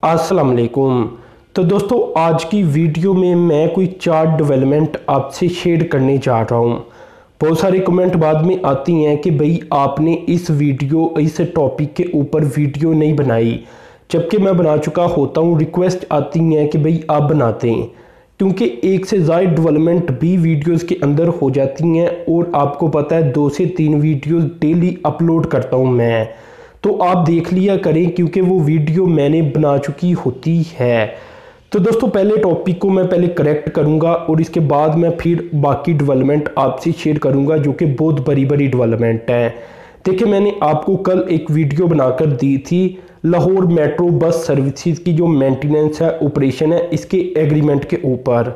अस्सलाम वालेकुम। तो दोस्तों आज की वीडियो में मैं कोई 4 डेवलपमेंट आपसे शेयर करने जा रहा हूँ। बहुत सारे कमेंट बाद में आती हैं कि भाई आपने इस टॉपिक के ऊपर वीडियो नहीं बनाई, जबकि मैं बना चुका होता हूँ। रिक्वेस्ट आती हैं कि भाई आप बनाते हैं, क्योंकि एक से ज़्यादा डेवलपमेंट भी वीडियोस के अंदर हो जाती हैं और आपको पता है 2 से 3 वीडियोस डेली अपलोड करता हूँ मैं। तो आप देख लिया करें, क्योंकि वो वीडियो मैंने बना चुकी होती है। तो दोस्तों पहले टॉपिक को मैं पहले करेक्ट करूंगा और इसके बाद मैं फिर बाकी डेवलपमेंट आपसे शेयर करूंगा, जो कि बहुत बड़ी बड़ी डेवलपमेंट है। देखिए, मैंने आपको कल एक वीडियो बनाकर दी थी लाहौर मेट्रो बस सर्विसेज की जो मेंटेनेंस है, ऑपरेशन है, इसके एग्रीमेंट के ऊपर।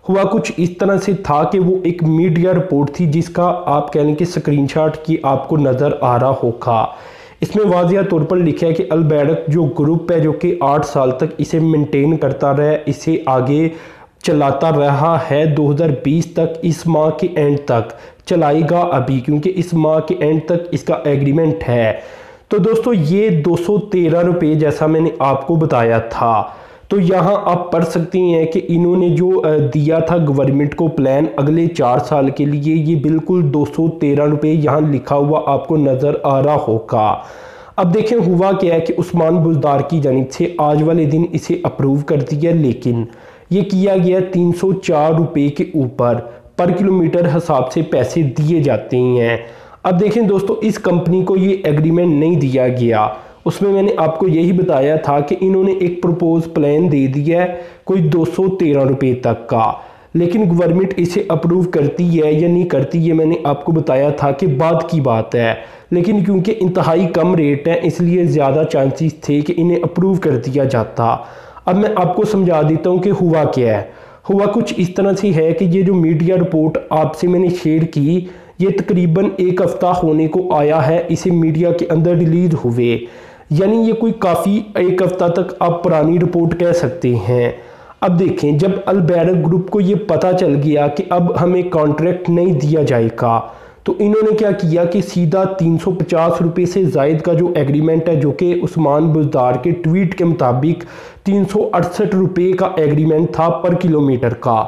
हुआ कुछ इस तरह से था कि वो एक मीडिया रिपोर्ट थी जिसका आप कह लें कि स्क्रीनशॉट की आपको नज़र आ रहा होगा। इसमें वाज़िया तौर पर लिखा है कि अलबैरक जो ग्रुप है, जो कि 8 साल तक इसे मेंटेन करता रहा, इसे आगे चलाता रहा है, 2020 तक, इस माह के एंड तक चलाएगा अभी, क्योंकि इस माह के एंड तक इसका एग्रीमेंट है। तो दोस्तों ये 213 रुपये जैसा मैंने आपको बताया था। तो यहाँ आप पढ़ सकते हैं कि इन्होंने जो दिया था गवर्नमेंट को प्लान अगले 4 साल के लिए, ये बिल्कुल 213 रुपये यहाँ लिखा हुआ आपको नज़र आ रहा होगा। अब देखें हुआ क्या है कि उस्मान बुज़दार की जानिब से आज वाले दिन इसे अप्रूव कर दिया, लेकिन ये किया गया 304 रुपये के ऊपर पर किलोमीटर हिसाब से पैसे दिए जाते हैं। अब देखें दोस्तों, इस कंपनी को ये एग्रीमेंट नहीं दिया गया, उसमें मैंने आपको यही बताया था कि इन्होंने एक प्रपोज प्लान दे दिया है कोई 213 रुपये तक का, लेकिन गवर्नमेंट इसे अप्रूव करती है या नहीं करती, ये मैंने आपको बताया था कि बाद की बात है। लेकिन क्योंकि इंतहाई कम रेट है, इसलिए ज़्यादा चांसेस थे कि इन्हें अप्रूव कर दिया जाता। अब मैं आपको समझा देता हूँ कि हुआ क्या है। हुआ कुछ इस तरह से है कि ये जो मीडिया रिपोर्ट आपसे मैंने शेयर की, ये तकरीबन 1 हफ्ता होने को आया है इसे मीडिया के अंदर रिलीज हुए, यानी ये कोई काफ़ी 1 हफ्ता तक आप पुरानी रिपोर्ट कह सकते हैं। अब देखें, जब अलबैरक ग्रुप को ये पता चल गया कि अब हमें कॉन्ट्रैक्ट नहीं दिया जाएगा, तो इन्होंने क्या किया कि सीधा 350 रुपये से ज़ायद का जो एग्रीमेंट है, जो कि उस्मान बुज़दार के ट्वीट के मुताबिक 368 रुपये का एग्रीमेंट था पर किलोमीटर का,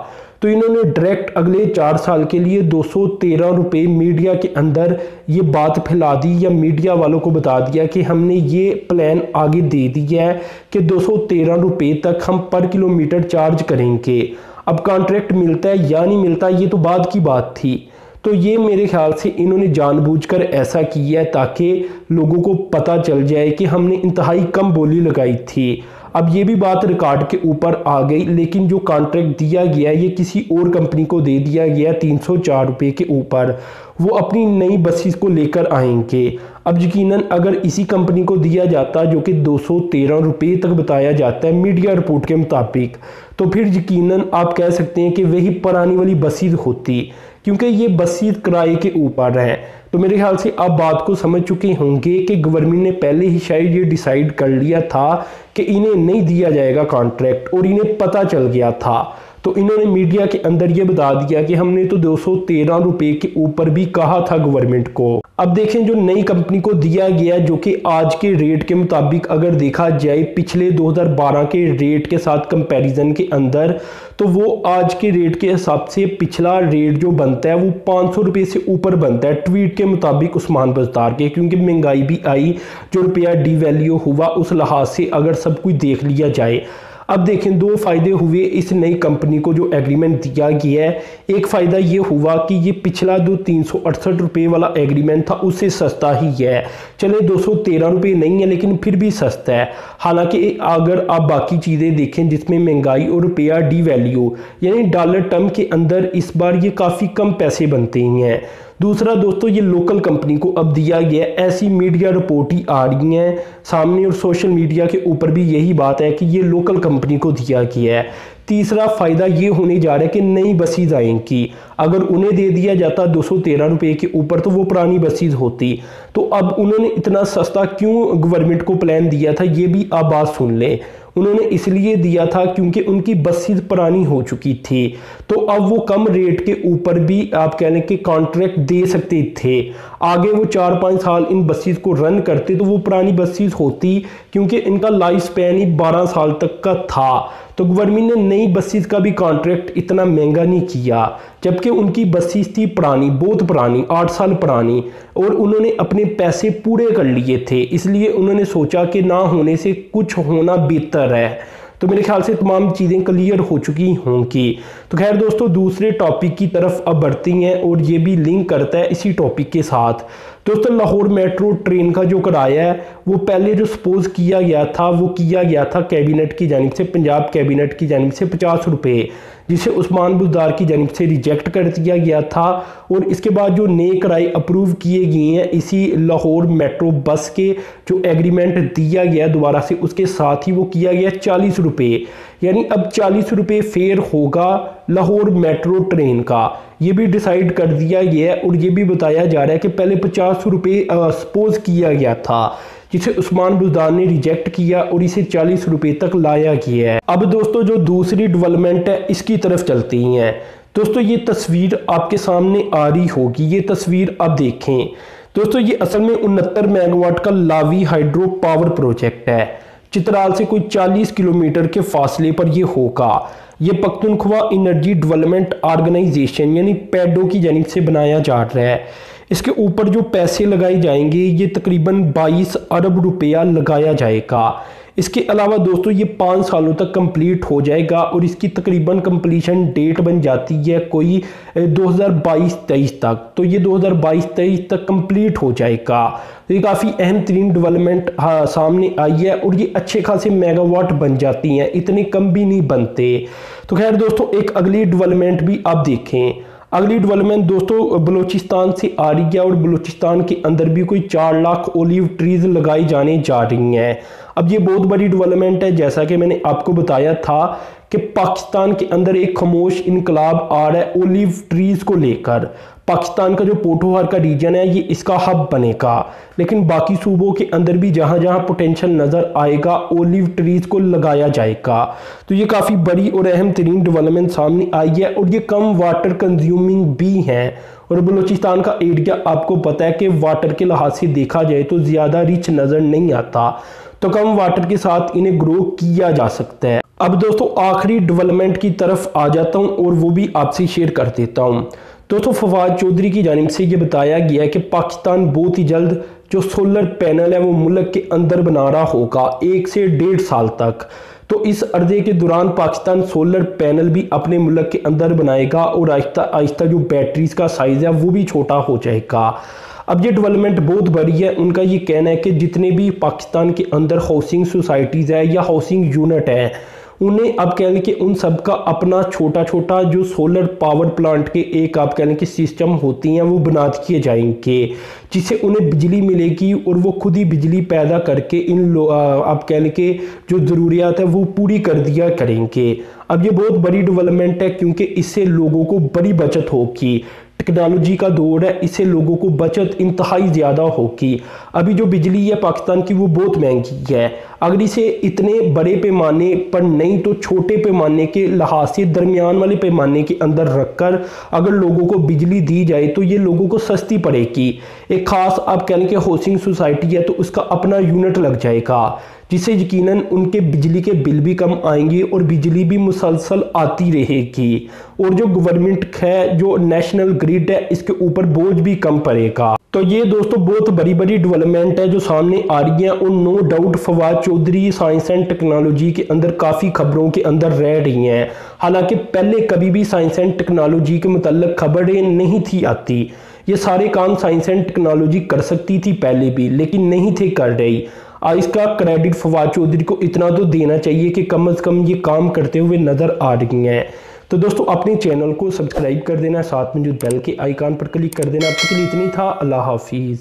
तो इन्होंने डायरेक्ट अगले 4 साल के लिए 213 रुपये मीडिया के अंदर ये बात फैला दी, या मीडिया वालों को बता दिया कि हमने ये प्लान आगे दे दिया है कि 213 रुपये तक हम पर किलोमीटर चार्ज करेंगे। अब कॉन्ट्रैक्ट मिलता है या नहीं मिलता, ये तो बाद की बात थी। तो ये मेरे ख्याल से इन्होंने जानबूझकर ऐसा किया है ताकि लोगों को पता चल जाए कि हमने इंतहाई कम बोली लगाई थी। अब ये भी बात रिकॉर्ड के ऊपर आ गई, लेकिन जो कॉन्ट्रैक्ट दिया गया ये किसी और कंपनी को दे दिया गया 304 रुपये के ऊपर। वो अपनी नई बसेस को लेकर आएंगे। अब यकीनन अगर इसी कंपनी को दिया जाता, जो कि 213 रुपये तक बताया जाता है मीडिया रिपोर्ट के मुताबिक, तो फिर यकीनन आप कह सकते हैं कि वही पुरानी वाली बसेस होती, क्योंकि ये बसेस किराए के ऊपर हैं। तो मेरे ख्याल से आप बात को समझ चुके होंगे कि गवर्नमेंट ने पहले ही शायद ये डिसाइड कर लिया था कि इन्हें नहीं दिया जाएगा कॉन्ट्रैक्ट, और इन्हें पता चल गया था। तो इन्होंने मीडिया के अंदर ये बता दिया कि हमने तो 213 रुपये के ऊपर भी कहा था गवर्नमेंट को। अब देखें, जो नई कंपनी को दिया गया, जो कि आज के रेट के मुताबिक अगर देखा जाए पिछले 2012 के रेट के साथ कंपैरिजन के अंदर, तो वो आज के रेट के हिसाब से पिछला रेट जो बनता है वो 500 रुपये से ऊपर बनता है ट्वीट के मुताबिक उस्मान बुज़दार के, क्योंकि महंगाई भी आई, जो रुपया डीवैल्यू हुआ, उस लिहाज से अगर सब कुछ देख लिया जाए। अब देखें, 2 फ़ायदे हुए इस नई कंपनी को जो एग्रीमेंट दिया गया है। एक फ़ायदा ये हुआ कि ये पिछला जो 368 रुपये वाला एग्रीमेंट था उससे सस्ता ही है। चले 213 रुपये नहीं है, लेकिन फिर भी सस्ता है। हालांकि अगर आप बाकी चीज़ें देखें जिसमें महंगाई और रुपया डीवैल्यू, यानी डॉलर टर्म के अंदर इस बार ये काफ़ी कम पैसे बनते हैं। दूसरा दोस्तों, ये लोकल कंपनी को अब दिया गया, ऐसी मीडिया रिपोर्ट ही आ रही हैं सामने, और सोशल मीडिया के ऊपर भी यही बात है कि ये लोकल कंपनी को दिया गया है। तीसरा फ़ायदा ये होने जा रहा है कि नई बसेस आएंगी। अगर उन्हें दे दिया जाता 213 रुपये के ऊपर, तो वो पुरानी बसेस होती। तो अब उन्होंने इतना सस्ता क्यों गवर्नमेंट को प्लान दिया था, ये भी आप बात सुन लें। उन्होंने इसलिए दिया था क्योंकि उनकी बसेस पुरानी हो चुकी थी, तो अब वो कम रेट के ऊपर भी आप कह लें कि कॉन्ट्रैक्ट दे सकते थे। आगे वो 4-5 साल इन बसेस को रन करते तो वो पुरानी बसेस होती, क्योंकि इनका लाइफ स्पैन ही 12 साल तक का था। तो गवर्नमेंट ने नई बसेस का भी कॉन्ट्रैक्ट इतना महंगा नहीं किया, जबकि उनकी बसेस थी पुरानी, बहुत पुरानी, 8 साल पुरानी, और उन्होंने अपने पैसे पूरे कर लिए थे। इसलिए उन्होंने सोचा कि ना होने से कुछ होना बेहतर है। तो मेरे ख्याल से तमाम चीज़ें क्लियर हो चुकी होंगी। तो खैर दोस्तों, दूसरे टॉपिक की तरफ अब बढ़ती हैं और ये भी लिंक करता है इसी टॉपिक के साथ। दोस्तों, लाहौर मेट्रो ट्रेन का जो किराया है वो पहले जो सपोज किया गया था वो किया गया था कैबिनेट की जानिब से, पंजाब कैबिनेट की जानिब से 50 रुपये, जिसे उस्मान बुज़दार की जानिब से रिजेक्ट कर दिया गया था। और इसके बाद जो नए किराए अप्रूव किए गए हैं इसी लाहौर मेट्रो बस के जो एग्रीमेंट दिया गया दोबारा से, उसके साथ ही वो किया गया 40 रुपये, यानी अब 40 रुपये फेयर होगा लाहौर मेट्रो ट्रेन का। ये भी डिसाइड कर दिया गया है और ये भी बताया जा रहा है कि पहले 50 रुपये सपोज किया गया था, जिसे उस्मान बुज़दार ने रिजेक्ट किया और इसे 40 रुपये तक लाया गया है। अब दोस्तों, जो दूसरी डेवलपमेंट है इसकी तरफ चलती हैं। दोस्तों, ये तस्वीर आपके सामने आ रही होगी, ये तस्वीर आप देखें। दोस्तों, ये असल में 69 मेगावाट का लावी हाइड्रो पावर प्रोजेक्ट है। चित्राल से कोई 40 किलोमीटर के फासले पर ये होगा। ये पख्तूनख्वा एनर्जी डेवलपमेंट ऑर्गेनाइजेशन यानी पैडो की जानिब से बनाया जा रहा है। इसके ऊपर जो पैसे लगाए जाएंगे ये तकरीबन 22 अरब रुपया लगाया जाएगा। इसके अलावा दोस्तों, ये 5 सालों तक कंप्लीट हो जाएगा और इसकी तकरीबन कंप्लीशन डेट बन जाती है कोई 2022-23 तक। तो ये 2022-23 तक कंप्लीट हो जाएगा। तो ये काफ़ी अहम तरीन डेवलपमेंट सामने आई है और ये अच्छे खासे मेगावाट बन जाती हैं, इतने कम भी नहीं बनते। तो खैर दोस्तों, एक अगली डेवलपमेंट भी आप देखें। अगली डेवलपमेंट दोस्तों बलूचिस्तान से आ रही है और बलूचिस्तान के अंदर भी कोई 4 लाख ओलिव ट्रीज लगाई जाने जा रही हैं। अब ये बहुत बड़ी डेवलपमेंट है, जैसा कि मैंने आपको बताया था कि पाकिस्तान के अंदर एक खामोश इनकलाब आ रहा है ओलिव ट्रीज को लेकर। पाकिस्तान का जो पोठोहार का रीजन है ये इसका हब बनेगा, लेकिन बाकी सूबों के अंदर भी जहाँ जहाँ पोटेंशियल नज़र आएगा ओलिव ट्रीज को लगाया जाएगा। तो ये काफ़ी बड़ी और अहम तरीन डेवलपमेंट सामने आई है और ये कम वाटर कंज्यूमिंग भी हैं। और बलूचिस्तान का एरिया आपको पता है कि वाटर के लिहाज से देखा जाए तो ज़्यादा रिच नज़र नहीं आता, तो कम वाटर के साथ इन्हें ग्रो किया जा सकता है। अब दोस्तों, आखिरी डेवलपमेंट की तरफ आ जाता हूँ और वो भी आपसे शेयर कर देता हूँ। दोस्तों, फवाद चौधरी की जानिब से ये बताया गया है कि पाकिस्तान बहुत ही जल्द जो सोलर पैनल है वो मुल्क के अंदर बना रहा होगा 1 से 1.5 साल तक। तो इस अर्जे के दौरान पाकिस्तान सोलर पैनल भी अपने मुल्क के अंदर बनाएगा और आहिस्ता आहिस्ता जो बैटरीज का साइज़ है वो भी छोटा हो जाएगा। अब ये डेवलपमेंट बहुत बड़ी है। उनका ये कहना है कि जितने भी पाकिस्तान के अंदर हाउसिंग सोसाइटीज़ है या हाउसिंग यूनिट है, उन्हें आप कह लें कि उन सब का अपना छोटा छोटा जो सोलर पावर प्लांट के एक आप कह लें कि सिस्टम होती हैं वो बना दिए जाएंगे, जिससे उन्हें बिजली मिलेगी और वो खुद ही बिजली पैदा करके इन आप कह लें कि जो ज़रूरियात है वो पूरी कर दिया करेंगे। अब ये बहुत बड़ी डेवलपमेंट है क्योंकि इससे लोगों को बड़ी बचत होगी। टेक्नोलॉजी का दौर है, इससे लोगों को बचत इंतहाई ज़्यादा होगी। अभी जो बिजली है पाकिस्तान की वो बहुत महंगी है। अगर इसे इतने बड़े पैमाने पर नहीं तो छोटे पैमाने के लिहाज से दरमियान वाले पैमाने के अंदर रखकर अगर लोगों को बिजली दी जाए तो ये लोगों को सस्ती पड़ेगी। एक ख़ास आप कह लें कि हाउसिंग सोसाइटी है तो उसका अपना यूनिट लग जाएगा, जिससे यकीनन उनके बिजली के बिल भी कम आएंगे और बिजली भी मुसलसल आती रहेगी। और जो गवर्नमेंट है, जो नेशनल ग्रिड है, इसके ऊपर बोझ भी कम पड़ेगा। तो ये दोस्तों बहुत बड़ी बड़ी डेवलपमेंट है जो सामने आ रही है और no doubt Fawad Chaudhry science and technology के अंदर काफ़ी खबरों के अंदर रह रही हैं। हालांकि पहले कभी भी साइंस एंड टेक्नोलॉजी के मुतल्लिक खबरें नहीं थी आती। ये सारे काम साइंस एंड टेक्नोलॉजी कर सकती थी पहले भी, लेकिन नहीं थे कर रही। इसका क्रेडिट फवाद चौधरी को इतना तो देना चाहिए कि कम से कम ये काम करते हुए नज़र आ रही हैं। तो दोस्तों, अपने चैनल को सब्सक्राइब कर देना, साथ में जो बेल के आइकन पर क्लिक कर देना। अब तक के लिए इतनी था। अल्लाह हाफिज़।